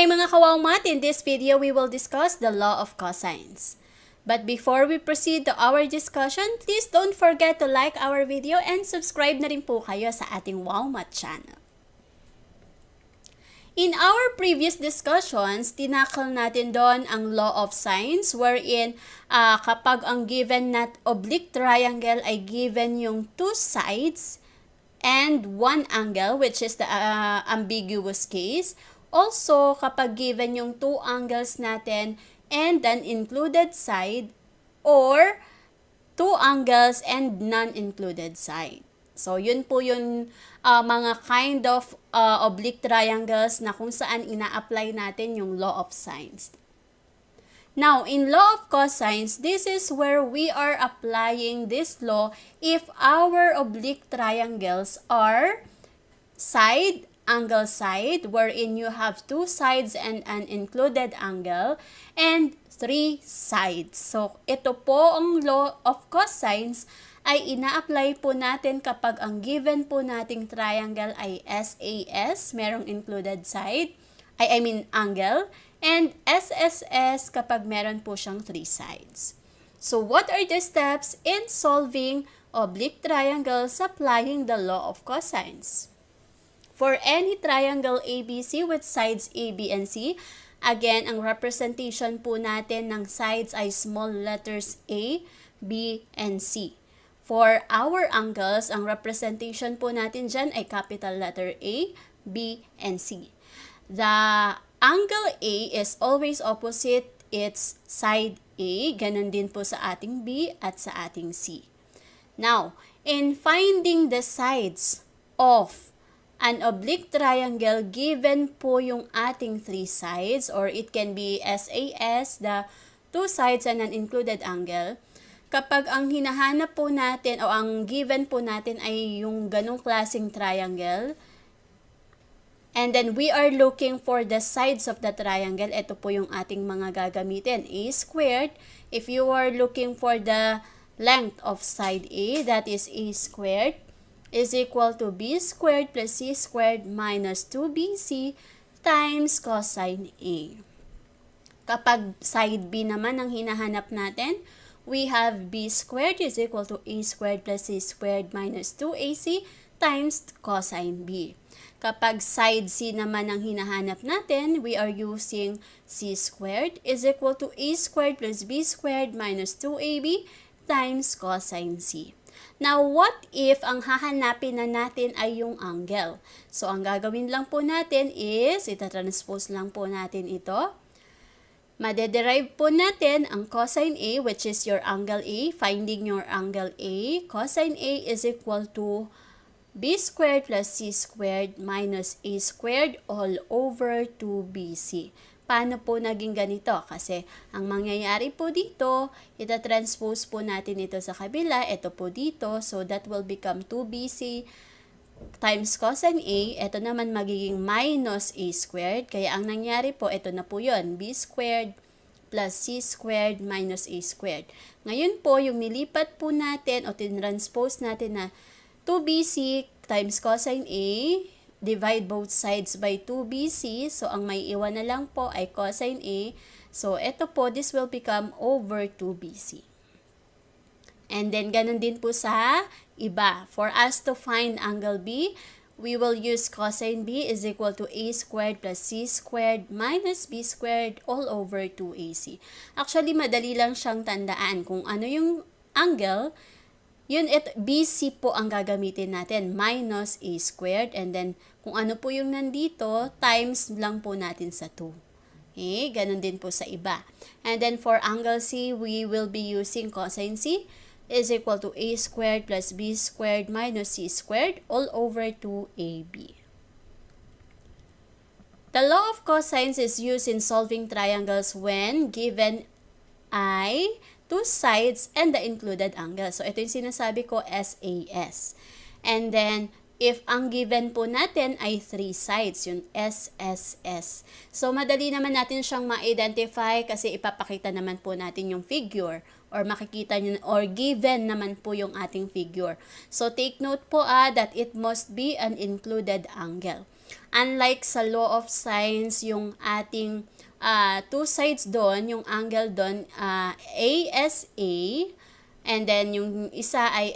Okay mga kawawmat, in this video we will discuss the law of cosines. But before we proceed to our discussion, please don't forget to like our video and subscribe na rin po kayo sa ating Wowmat channel. In our previous discussions, tinakal natin doon ang law of sines wherein kapag ang given na oblique triangle ay given yung two sides and one angle, which is the ambiguous case. Also, kapag given yung two angles natin and an included side or two angles and non-included side. So, yun po yung mga kind of oblique triangles na kung saan ina-apply natin yung law of sines. Now, in law of cosines, this is where we are applying this law if our oblique triangles are side, angle side, wherein you have two sides and an included angle, and three sides. So, ito po ang law of cosines ay ina-apply po natin kapag ang given po nating triangle ay SAS, merong included side, I mean angle, and SSS kapag meron po siyang three sides. So, what are the steps in solving oblique triangles applying the law of cosines? For any triangle ABC with sides A, B, and C, again, ang representation po natin ng sides ay small letters A, B, and C. For our angles, ang representation po natin dyan ay capital letter A, B, and C. The angle A is always opposite its side A, ganun din po sa ating B at sa ating C. Now, in finding the sides of an oblique triangle, given po yung ating three sides, or it can be SAS, the two sides and an included angle. Kapag ang hinahanap po natin o ang given po natin ay yung ganong klaseng triangle, and then we are looking for the sides of the triangle, ito po yung ating mga gagamitin. A squared, if you are looking for the length of side A, that is A squared, is equal to B squared plus C squared minus 2BC times cosine A. Kapag side B naman ang hinahanap natin, we have B squared is equal to A squared plus C squared minus 2AC times cosine B. Kapag side C naman ang hinahanap natin, we are using C squared is equal to A squared plus B squared minus 2AB times cosine C. Now, what if ang hahanapin na natin ay yung angle? So, ang gagawin lang po natin is, itatranspose lang po natin ito. Madederive po natin ang cosine A, which is your angle A. Finding your angle A, cosine A is equal to B squared plus C squared minus A squared all over 2BC. Paano po naging ganito? Kasi ang mangyayari po dito, itatranspose po natin ito sa kabila, ito po dito, so that will become 2BC times cosine A, ito naman magiging minus A squared, kaya ang nangyari po, ito na po yun, B squared plus C squared minus A squared. Ngayon po, yung nilipat po natin o tinranspose natin na 2BC times cosine A, divide both sides by 2BC. So, ang may iwan na lang po ay cosine A. So, ito po, this will become over 2BC. And then, ganun din po sa iba. For us to find angle B, we will use cosine B is equal to A squared plus C squared minus B squared all over 2AC. Actually, madali lang siyang tandaan kung ano yung angle. Yun, BC po ang gagamitin natin, minus A squared, and then kung ano po yung nandito, times lang po natin sa 2. Okay, ganun din po sa iba. And then for angle C, we will be using cosine C is equal to A squared plus B squared minus C squared all over 2AB. The law of cosines is used in solving triangles when given I, two sides, and the included angle. So, ito yung sinasabi ko, SAS. And then, if ang given po natin ay three sides, yung SSS. So, madali naman natin siyang ma-identify kasi ipapakita naman po natin yung figure or makikita nyo or given naman po yung ating figure. So, take note po that it must be an included angle. Unlike sa law of sines, yung ating two sides doon, yung angle doon, ASA, and then yung isa ay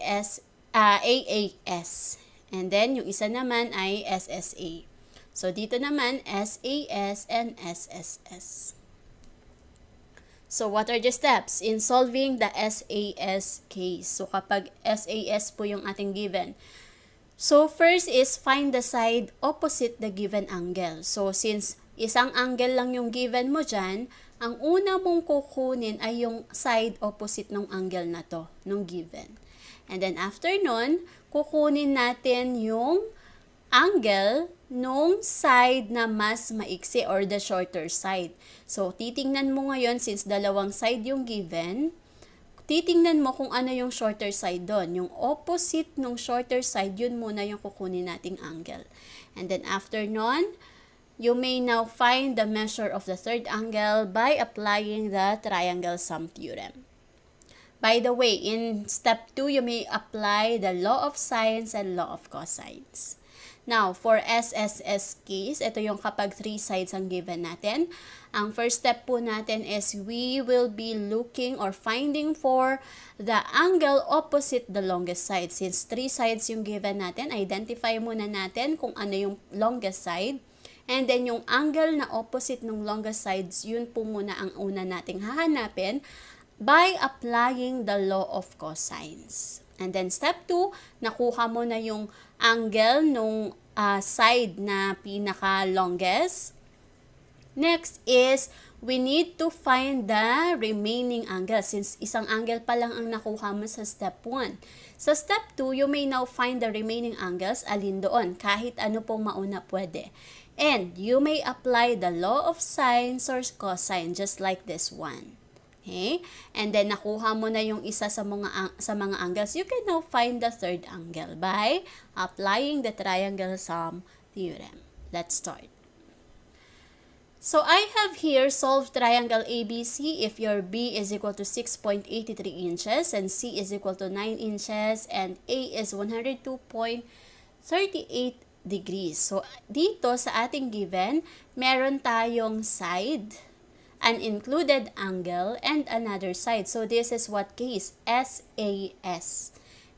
AAS. And then yung isa naman ay SSA. So dito naman, SAS and SSS. So, what are the steps in solving the SAS case? So, kapag SAS po yung ating given. So, first is find the side opposite the given angle. So, since isang angle lang yung given mo dyan, ang una mong kukunin ay yung side opposite ng angle na to, nung given. And then, after nun, kukunin natin yung angle nung side na mas maiksi or the shorter side. So, titingnan mo ngayon, since dalawang side yung given, titingnan mo kung ano yung shorter side doon. Yung opposite nung shorter side, yun muna yung kukunin nating angle. And then after nun, you may now find the measure of the third angle by applying the triangle sum theorem. By the way, in step 2, you may apply the law of sines and law of cosines. Now, for SSS case, ito yung kapag 3 sides ang given natin. Ang first step po natin is we will be looking or finding for the angle opposite the longest side. Since 3 sides yung given natin, identify muna natin kung ano yung longest side. And then yung angle na opposite ng longest sides, yun po muna ang una nating hahanapin by applying the law of cosines. And then step 2, nakuha mo na yung angle nung side na pinaka-longest. Next is, we need to find the remaining angle since isang angle pa lang ang nakuha mo sa step 1. Sa step 2, you may now find the remaining angles alin doon. Kahit ano pong mauna pwede. And you may apply the law of sines or cosine just like this one. Okay? And then nakuha mo na yung isa sa mga angles. You can now find the third angle by applying the triangle sum theorem. Let's start. So I have here solved triangle ABC if your B is equal to 6.83 inches and C is equal to 9 inches and A is 102.38 degrees. So dito sa ating given, meron tayong side, an included angle, and another side. So, this is what case? SAS.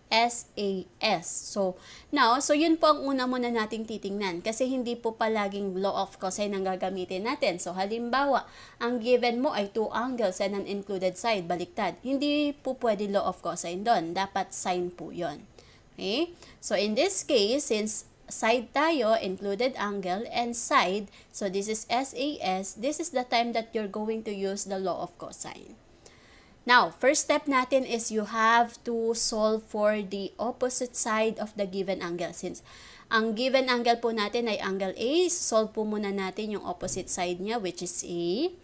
SAS. So, now, yun po ang una muna nating titingnan. Kasi hindi po palaging law of cosine ang gagamitin natin. So, halimbawa, ang given mo ay 2 angles and an included side. Baliktad. Hindi po pwede law of cosine doon. Dapat sine po yun. Okay? So, in this case, since side tayo, included angle, and side, so this is SAS, this is the time that you're going to use the law of cosine. Now, first step natin is you have to solve for the opposite side of the given angle. Since ang given angle po natin ay angle A, solve po muna natin yung opposite side niya, which is A.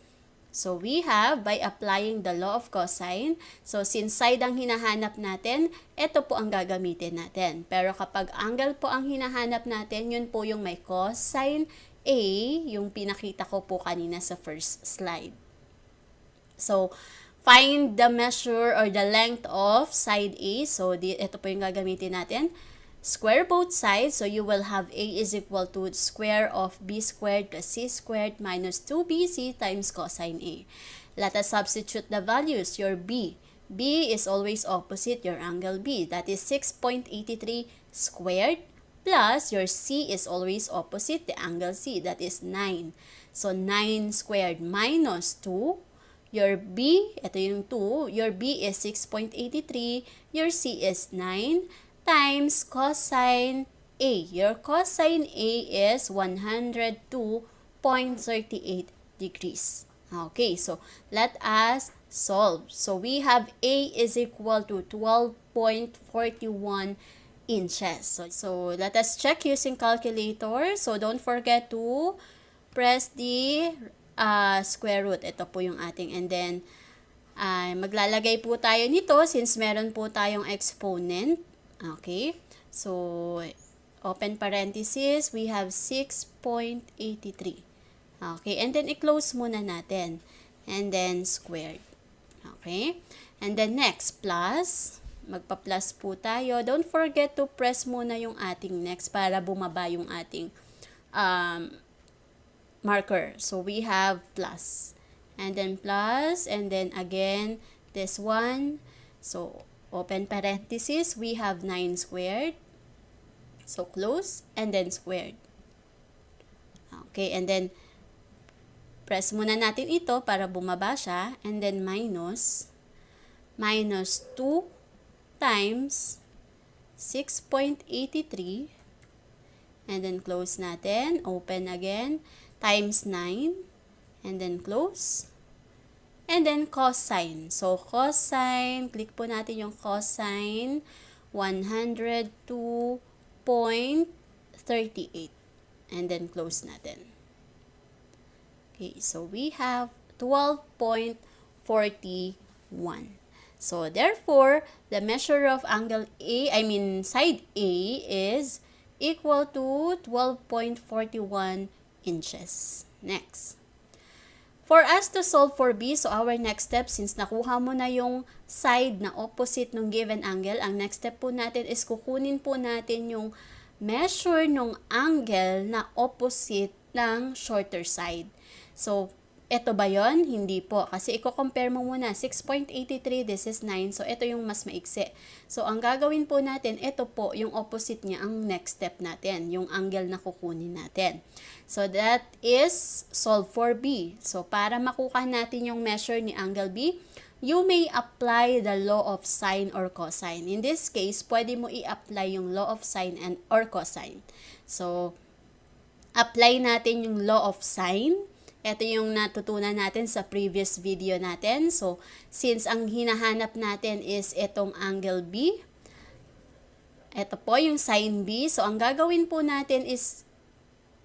So, we have, by applying the law of cosine, so since side ang hinahanap natin, ito po ang gagamitin natin. Pero kapag angle po ang hinahanap natin, yun po yung may cosine A, yung pinakita ko po kanina sa first slide. So, find the measure or the length of side A. So, ito po yung gagamitin natin. Square both sides, so you will have A is equal to square of B squared plus C squared minus 2BC times cosine A. Let us substitute the values. Your B is always opposite your angle B. That is 6.83 squared plus your C is always opposite the angle C. That is 9. So, 9 squared minus 2. Your B, ito yung 2. Your B is 6.83. Your C is 9. Times cosine A. Your cosine A is 102.38 degrees. Okay, so let us solve. So we have A is equal to 12.41 inches. So let us check using calculator. So don't forget to press the square root. Ito po yung ating, and then maglalagay po tayo nito since meron po tayong exponent. Okay, so open parenthesis, we have 6.83. Okay, and then i-close muna natin. And then squared. Okay, and then next, plus. Magpa-plus po tayo. Don't forget to press muna yung ating next para bumaba yung ating marker. So we have plus. And then plus, and then again, this one. So open parenthesis, we have 9 squared. So close, and then squared. Okay, and then press muna natin ito para bumaba siya. And then minus 2 times 6.83. And then close natin. Open again. Times 9. And then close. And then cosine. So cosine, click po natin yung cosine, 102.38. And then close natin. Okay, so we have 12.41. So therefore, the measure of angle side A is equal to 12.41 inches. Next. For us to solve for B, so our next step, since nakuha mo na yung side na opposite ng given angle, ang next step po natin is kukunin po natin yung measure ng angle na opposite ng shorter side. So, ito ba yon? Hindi po. Kasi i-compare mo muna. 6.83, this is 9. So, ito yung mas maiksi. So, ang gagawin po natin, ito po, yung opposite niya, ang next step natin. Yung angle na kukunin natin. So, that is solve for B. So, para makuha natin yung measure ni angle B, you may apply the law of sine or cosine. In this case, pwede mo i-apply yung law of sine and or cosine. So, apply natin yung law of sine. Ito yung natutunan natin sa previous video natin. So, since ang hinahanap natin is itong angle B, ito po yung sine B. So, ang gagawin po natin is,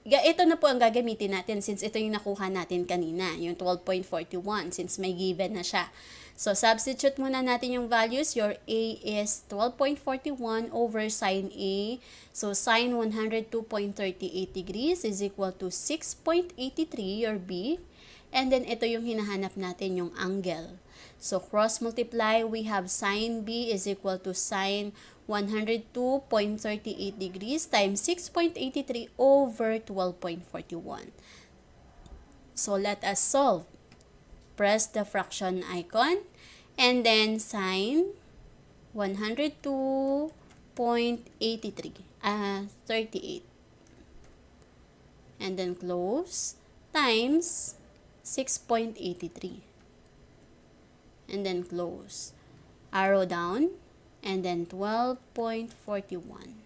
ito na po ang gagamitin natin since ito yung nakuha natin kanina, yung 12.41, since may given na siya. So, substitute muna natin yung values. Your A is 12.41 over sine A. So, sine 102.38 degrees is equal to 6.83, your B. And then, ito yung hinahanap natin, yung angle. So, cross multiply, we have sine B is equal to sine 102.38 degrees times 6.83 over 12.41. So, let us solve. Press the fraction icon, and then sine 102.83, 38. And then close, times 6.83. And then close. Arrow down, and then 12.41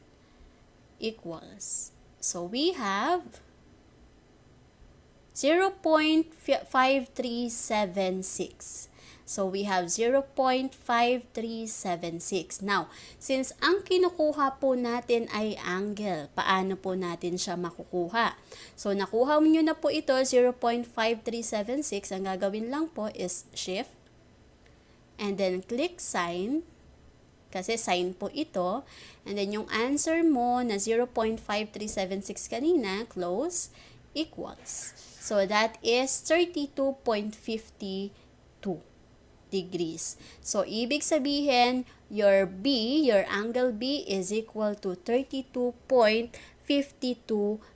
equals. So we have 0.5376. So, we have 0.5376. Now, since ang kinukuha po natin ay angle, paano po natin siya makukuha? So, nakuha nyo na po ito, 0.5376. Ang gagawin lang po is shift. And then, click sign. Kasi sign po ito. And then, yung answer mo na 0.5376 kanina, close, equals. So, that is 32.52 degrees. So, ibig sabihin, your B, your angle B is equal to 32.52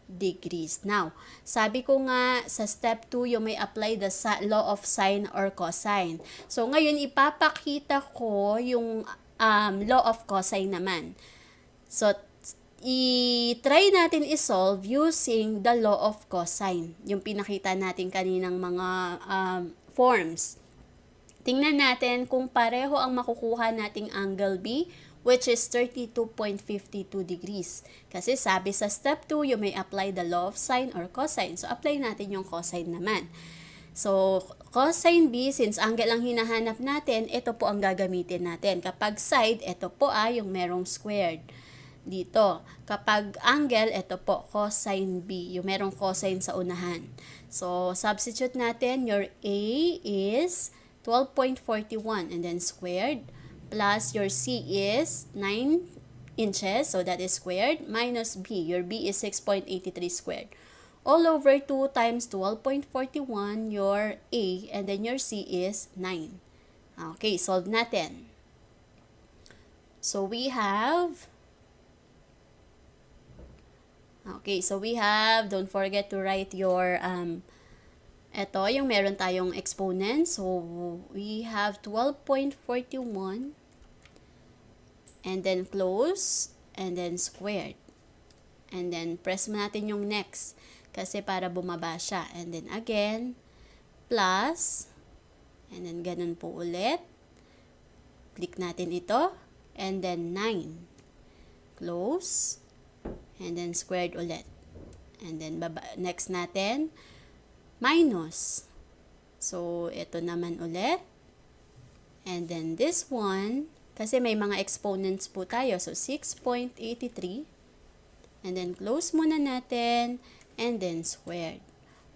degrees. Now, sabi ko nga sa step 2, you may apply the law of sine or cosine. So, ngayon, ipapakita ko yung law of cosine naman. So, i-try natin i-solve using the law of cosine. Yung pinakita natin kaninang mga forms. Tingnan natin kung pareho ang makukuha nating angle B, which is 32.52 degrees. Kasi sabi sa step 2, you may apply the law of sine or cosine. So, apply natin yung cosine naman. So, cosine B, since angle ang hinahanap natin, ito po ang gagamitin natin. Kapag side, ito po yung merong squared. Dito. Kapag angle, ito po, cosine B. Yung merong cosine sa unahan. So, substitute natin, your A is 12.41 and then squared. Plus, your C is 9 inches. So, that is squared. Minus B. Your B is 6.83 squared. All over 2 times 12.41, your A. And then your C is 9. Okay, solve natin. So, we have Okay, so we have, don't forget to write your, ito, yung meron tayong exponent. So, we have 12.41, and then close, and then squared. And then, press mo natin yung next, kasi para bumaba siya. And then, again, plus, and then, ganun po ulit. Click natin ito, and then 9. Close, and then squared ulit. And then, next natin, minus. So, ito naman ulit. And then, this one, kasi may mga exponents po tayo. So, 6.83. And then, close muna natin, and then squared.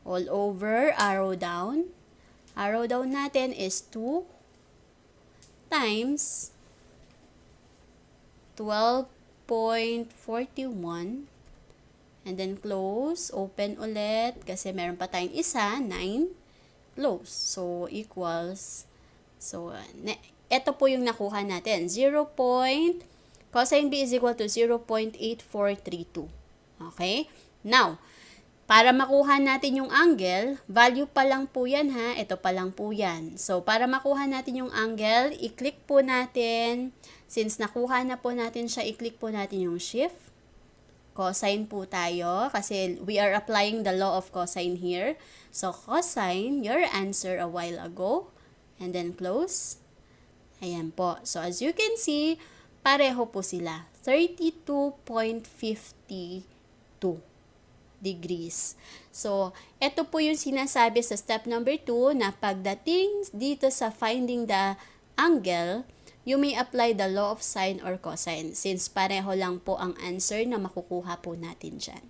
All over, arrow down. Arrow down natin is 2 times 12.41. And then close, open ulit, kasi meron pa tayong isa, 9, close. So, equals, so, ito po yung nakuha natin, cosine B is equal to 0.8432. Okay? Now, para makuha natin yung angle, value pa lang po yan ha, ito pa lang po yan. So, para makuha natin yung angle, i-click po natin, since nakuha na po natin siya, i-click po natin yung shift. Cosine po tayo kasi we are applying the law of cosine here. So, cosine, your answer a while ago. And then close. Ayan po. So, as you can see, pareho po sila. 32.52 degrees. So, ito po yung sinasabi sa step number 2 na pagdating dito sa finding the angle, you may apply the law of sine or cosine since pareho lang po ang answer na makukuha po natin dyan.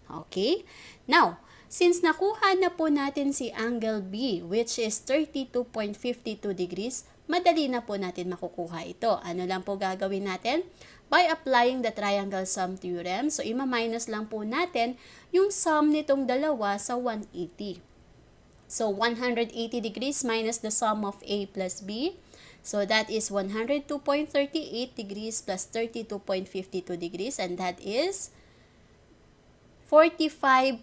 Okay? Now, since nakuha na po natin si angle B which is 32.52 degrees, madali na po natin makukuha ito. Ano lang po gagawin natin? By applying the triangle sum theorem, so ima-minus lang po natin yung sum nitong dalawa sa 180. So, 180 degrees minus the sum of A plus B. So, that is 102.38 degrees plus 32.52 degrees, and that is 45.10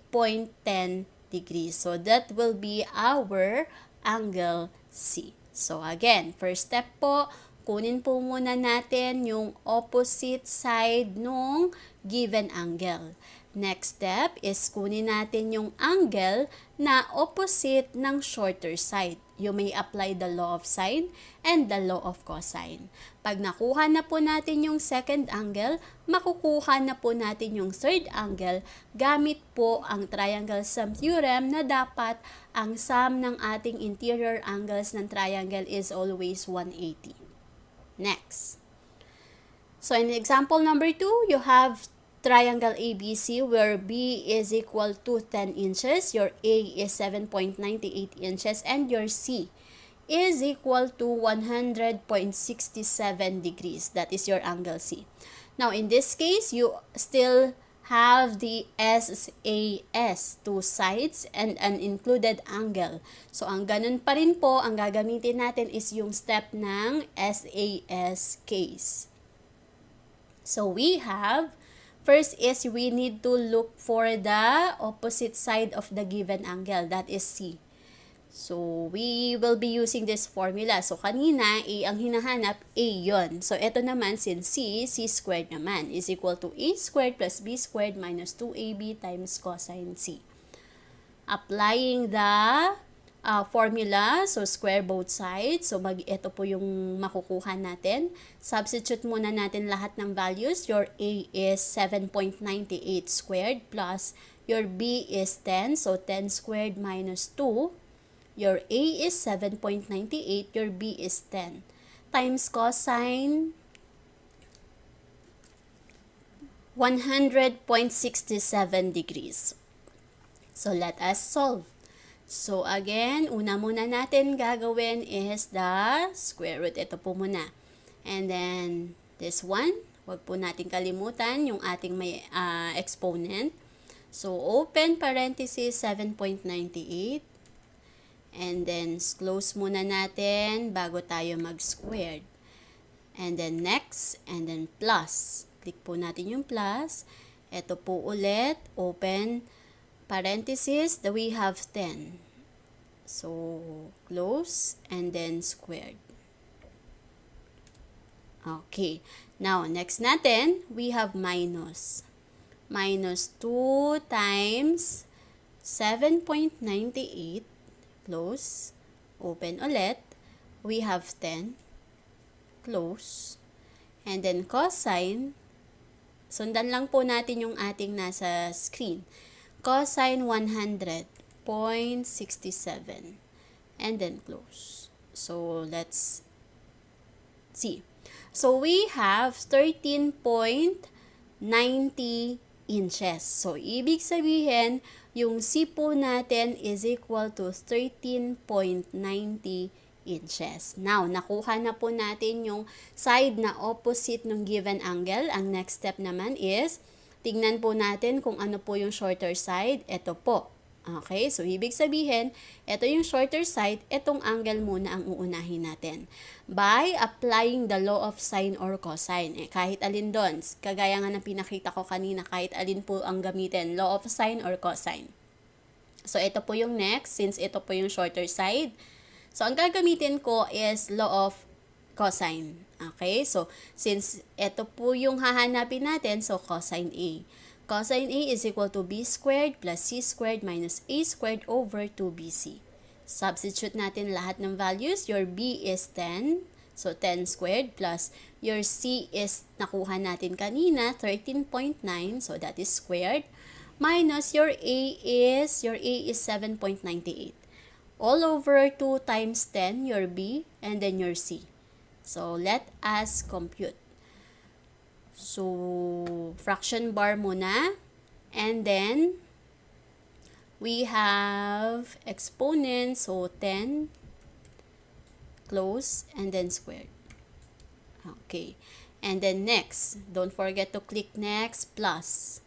degrees. So, that will be our angle C. So, again, first step po, kunin po muna natin yung opposite side nung given angle. Next step is kunin natin yung angle na opposite ng shorter side. You may apply the law of sine and the law of cosine. Pag nakuha na po natin yung second angle, makukuha na po natin yung third angle gamit po ang triangle sum theorem na dapat ang sum ng ating interior angles ng triangle is always 180. Next. So in example number 2, you have triangle ABC where B is equal to 10 inches, your A is 7.98 inches, and your C is equal to 100.67 degrees. That is your angle C. Now, in this case, you still have the SAS, two sides, and an included angle. So, ang ganun pa rin po, ang gagamitin natin is yung step ng SAS case. So, we have first is we need to look for the opposite side of the given angle, that is C. So, we will be using this formula. So, kanina, A ang hinahanap, A yon. So, ito naman, since C squared naman, is equal to A squared plus B squared minus 2AB times cosine C. Applying the formula, so square both sides. So, ito po yung makukuha natin. Substitute muna natin lahat ng values. Your A is 7.98 squared plus your B is 10. So, 10 squared minus 2. Your A is 7.98. Your B is 10. Times cosine 100.67 degrees. So, let us solve. So, again, una muna natin gagawin is the square root. Ito po muna. And then, this one, wag po natin kalimutan yung ating may exponent. So, open parenthesis 7.98. And then, close muna natin bago tayo mag-squared. And then, next, and then plus. Click po natin yung plus. Ito po ulit, open parenthesis, we have 10. So, close and then squared. Okay. Now, next natin, we have minus. Minus 2 times 7.98, close, open ulit. We have 10, close. And then cosine, sundan lang po natin yung ating nasa screen. Cosine 100.67 and then close. So, let's see. So, we have 13.90 inches. So, ibig sabihin, yung C po natin is equal to 13.90 inches. Now, nakuha na po natin yung side na opposite ng given angle. Ang next step naman is, tignan po natin kung ano po yung shorter side. Ito po. Okay, so ibig sabihin, ito yung shorter side, itong angle muna ang uunahin natin. By applying the law of sine or cosine. Kahit alin doon, kagaya nga ng pinakita ko kanina, kahit alin po ang gamitin, law of sine or cosine. So ito po yung next, since ito po yung shorter side. So ang gagamitin ko is law of cosine. Okay, so since ito po yung hahanapin natin, so cosine A. Cosine A is equal to B squared plus C squared minus A squared over 2BC. Substitute natin lahat ng values. Your B is 10, so 10 squared plus your C is nakuha natin kanina, 13.9, so that is squared, minus your A is 7.98. All over 2 times 10, your B, and then your C. So let us compute. So, fraction bar muna. And then, we have exponent. So, 10, close, and then squared. Okay. And then next, don't forget to click next, plus.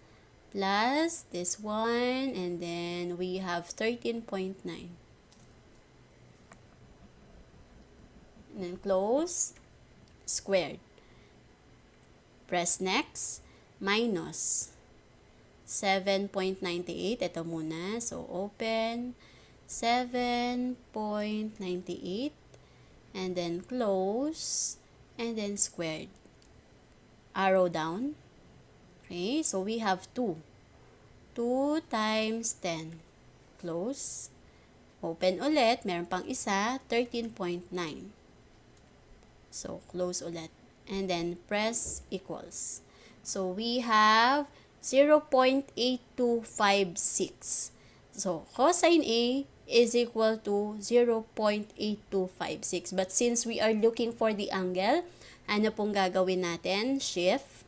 Plus this one, and then we have 13.9. And then close, squared. Press next, minus 7.98, ito muna, so open, 7.98, and then close, and then squared. Arrow down, okay, so we have 2 times 10, close, open ulit, meron pang isa, 13.9, so close ulit. And then press equals. So we have 0.8256. So cosine A is equal to 0.8256. But since we are looking for the angle, ano pong gagawin natin? Shift.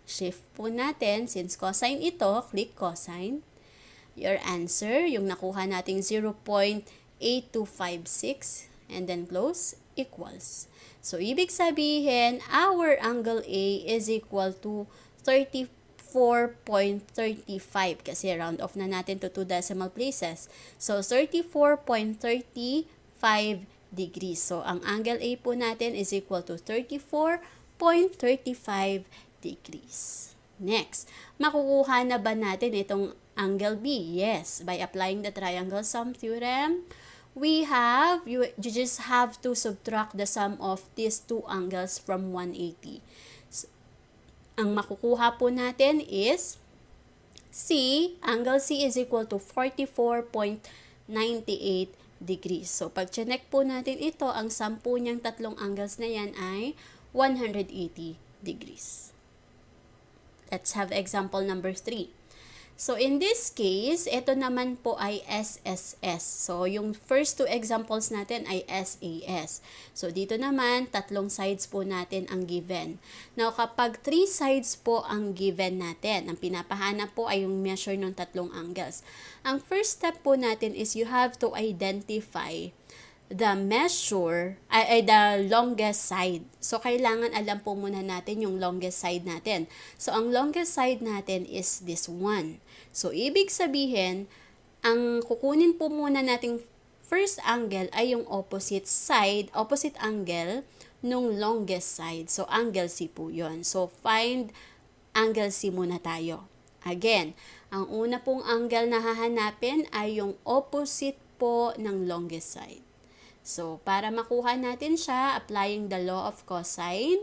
Shift po natin. Since cosine ito, click cosine. Your answer, yung nakuha nating 0.8256. And then close, equals. So, ibig sabihin, our angle A is equal to 34.35 kasi round off na natin to 2 decimal places. So, 34.35 degrees. So, ang angle A po natin is equal to 34.35 degrees. Next, makukuha na ba natin itong angle B? Yes, by applying the triangle sum theorem. You just have to subtract the sum of these two angles from 180. So, ang makukuha po natin is angle C is equal to 44.98 degrees. So, pag chinek po natin ito, ang sum po niyang tatlong angles na yan ay 180 degrees. Let's have example number 3. So, in this case, ito naman po ay SSS. So, yung first two examples natin ay SAS. So, dito naman, tatlong sides po natin ang given. Now, kapag 3 sides po ang given natin, ang pinapahanap po ay yung measure ng tatlong angles. Ang first step po natin is you have to identify the measure, the longest side. So, kailangan alam po muna natin yung longest side natin. So, ang longest side natin is this one. So, ibig sabihin, ang kukunin po muna nating first angle ay yung opposite angle nung longest side. So, angle C po yun. So, find angle C muna tayo. Again, ang una pong angle na hahanapin ay yung opposite po ng longest side. So, para makuha natin siya, applying the law of cosine,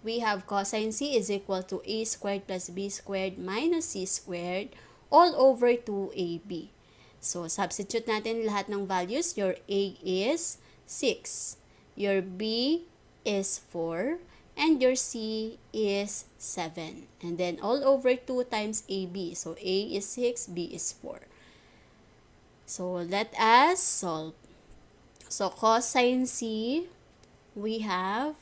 we have cosine C is equal to A squared plus B squared minus C squared all over 2AB. So, substitute natin lahat ng values. Your A is 6. Your B is 4. And your C is 7. And then all over 2 times AB. So, A is 6, B is 4. So, let us solve. So, cosine C, we have,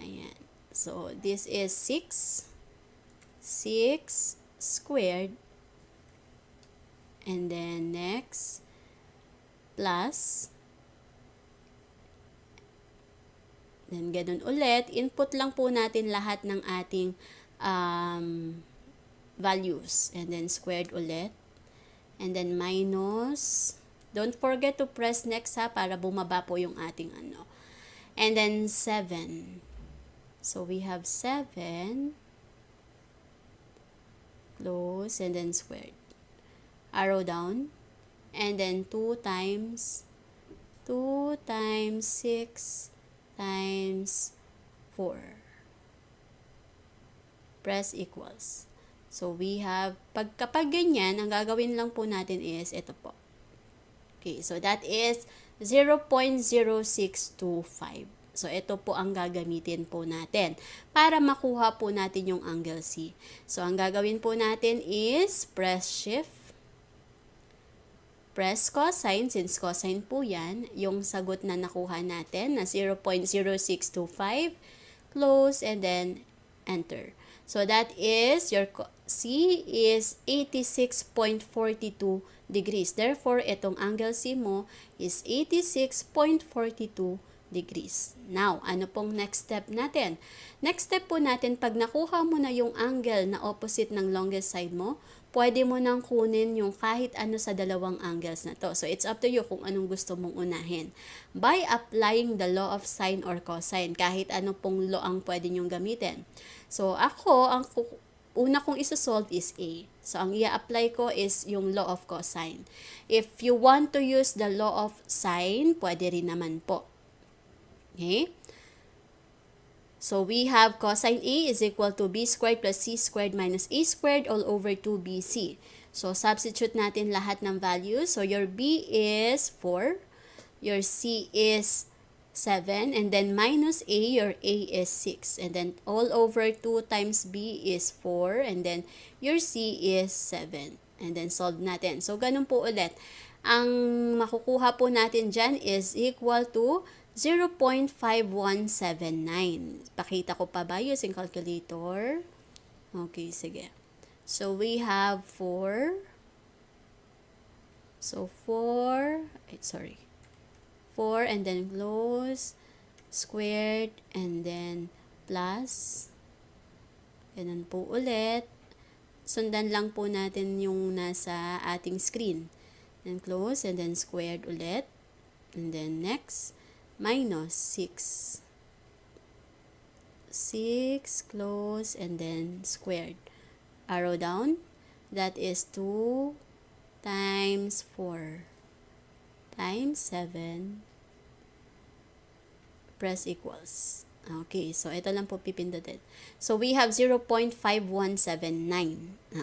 ayan. So, this is 6 squared. And then next, plus, then ganun ulit, input lang po natin lahat ng ating values. And then squared ulit. And then minus, don't forget to press next ha, para bumaba po yung ating ano. And then 7. So we have 7, close, and then squared. Arrow down, and then 2 times 6 times 4. Press equals. So, we have, kapag ganyan, ang gagawin lang po natin is, ito po. Okay, so that is 0.0625. So, ito po ang gagamitin po natin para makuha po natin yung angle C. So, ang gagawin po natin is press shift, press cosine, since cosine po yan, yung sagot na nakuha natin na 0.0625, close, and then enter. So, that is, your C is 86.42 degrees. Therefore, itong angle C mo is 86.42 degrees. Now, ano pong next step natin? Next step po natin, pag nakuha mo na yung angle na opposite ng longest side mo, pwede mo nang kunin yung kahit ano sa dalawang angles na to. So, it's up to you kung anong gusto mong unahin. By applying the law of sine or cosine, kahit ano pong law ang pwede nyong gamitin. So, ako, ang una kong isa-solve is A. So, ang i-apply ko is yung law of cosine. If you want to use the law of sine, pwede rin naman po. Okay? So, we have cosine A is equal to B squared plus C squared minus A squared all over 2BC. So, substitute natin lahat ng values. So, your B is 4. Your C is 7. And then minus A, your A is 6. And then all over 2 times B is 4. And then your C is 7. And then solve natin. So, ganun po ulit. Ang makukuha po natin dyan is equal to 0.5179. Pakita ko pa ba using calculator? Okay, sige. So, we have 4. So, 4 and then close, squared, and then plus. Ganun po ulit. Sundan lang po natin yung nasa ating screen. Then close, and then squared ulit. And then next, minus 6. 6, close, and then squared. Arrow down. That is 2 times 4 times 7. Press equals. Okay, so ito lang po pipindutin. So, we have 0.5179.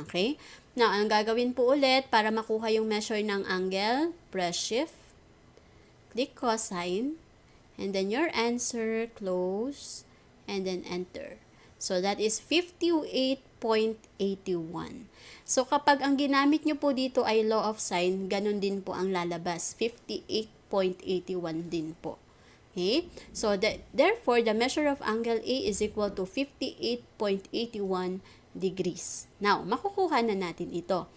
Okay? Now, ang gagawin po ulit para makuha yung measure ng angle, press shift, click cosine, and then your answer, close, and then enter. So, that is 58.81. So, kapag ang ginamit nyo po dito ay law of sine, ganun din po ang lalabas. 58.81 din po. Okay? So, therefore, the measure of angle A is equal to 58.81 degrees. Now, makukuha na natin ito.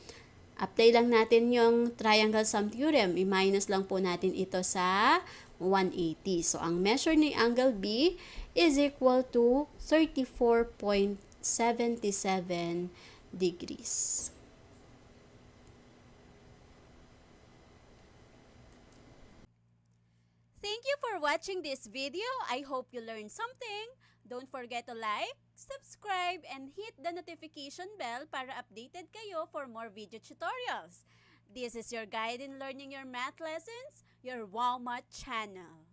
Apply lang natin yung triangle sum theorem. I-minus lang po natin ito sa 180. So, ang measure ni angle B is equal to 34.77 degrees. Thank you for watching this video. I hope you learned something. Don't forget to like, subscribe, and hit the notification bell para updated kayo for more video tutorials. This is your guide in learning your math lessons, your Wow Math channel.